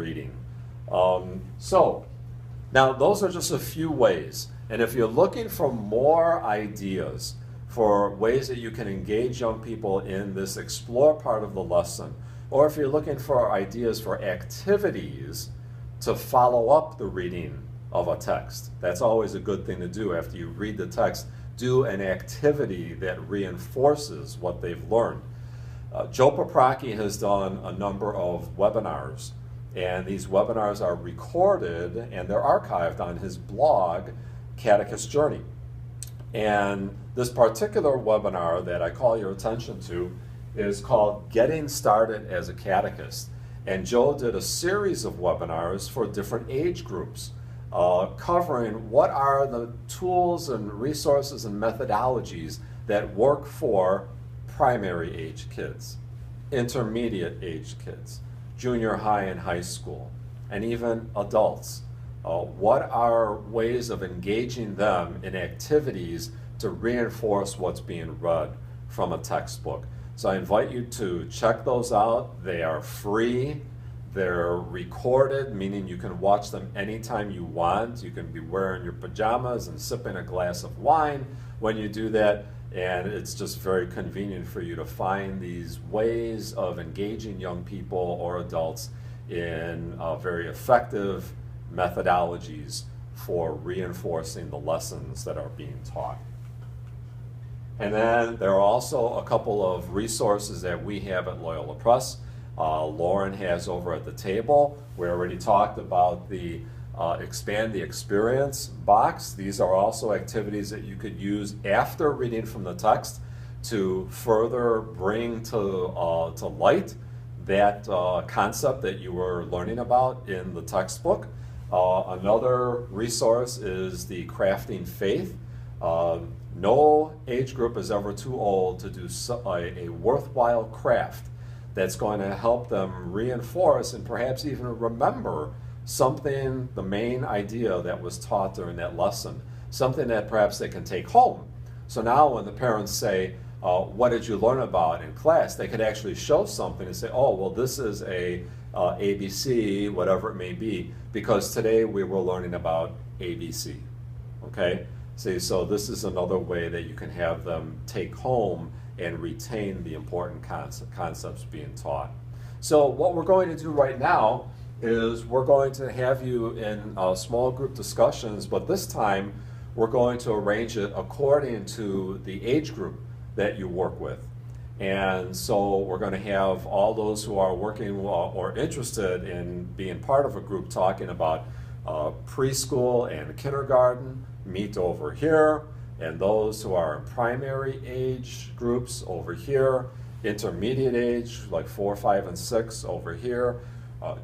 reading. So now those are just a few ways. And if you're looking for more ideas for ways that you can engage young people in this explore part of the lesson, or if you're looking for ideas for activities to follow up the reading of a text, that's always a good thing to do. After you read the text, do an activity that reinforces what they've learned. Joe Paprocki has done a number of webinars, and these webinars are recorded and they're archived on his blog, Catechist Journey. And this particular webinar that I call your attention to is called Getting Started as a Catechist. And Joe did a series of webinars for different age groups, covering what are the tools and resources and methodologies that work for primary age kids, intermediate age kids, junior high and high school, and even adults. What are ways of engaging them in activities to reinforce what's being read from a textbook? So I invite you to check those out. They are free. They're recorded, meaning you can watch them anytime you want. You can be wearing your pajamas and sipping a glass of wine when you do that. And it's just very convenient for you to find these ways of engaging young people or adults in very effective methodologies for reinforcing the lessons that are being taught. And then there are also a couple of resources that we have at Loyola Press. Lauren has over at the table. We already talked about the Expand the Experience box. These are also activities that you could use after reading from the text to further bring to light that concept that you were learning about in the textbook. Another resource is the Crafting Faith. No age group is ever too old to do a worthwhile craft that's going to help them reinforce and perhaps even remember something, the main idea that was taught during that lesson, something that perhaps they can take home. So now when the parents say, what did you learn about in class, they could actually show something and say, oh, well, this is a ABC, whatever it may be, because today we were learning about ABC, okay? See, so this is another way that you can have them take home and retain the important concepts being taught. So what we're going to do right now is we're going to have you in small group discussions, but this time we're going to arrange it according to the age group that you work with. And so we're going to have all those who are working or interested in being part of a group talking about preschool and kindergarten meet over here, and those who are in primary age groups over here, intermediate age like 4, 5, and 6 over here,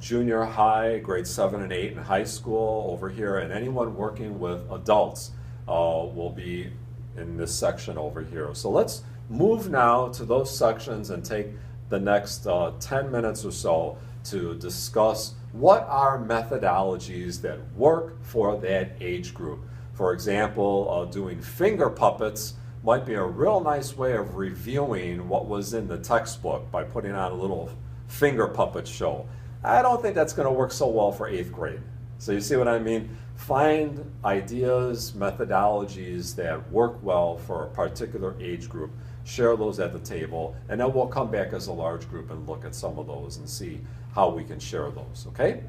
junior high, grade 7 and 8 in high school over here, and anyone working with adults will be in this section over here. So let's move now to those sections and take the next 10 minutes or so to discuss what are methodologies that work for that age group. For example, doing finger puppets might be a real nice way of reviewing what was in the textbook by putting on a little finger puppet show. I don't think that's going to work so well for 8th grade. So you see what I mean? Find ideas, methodologies that work well for a particular age group, share those at the table, and then we'll come back as a large group and look at some of those and see how we can share those, okay?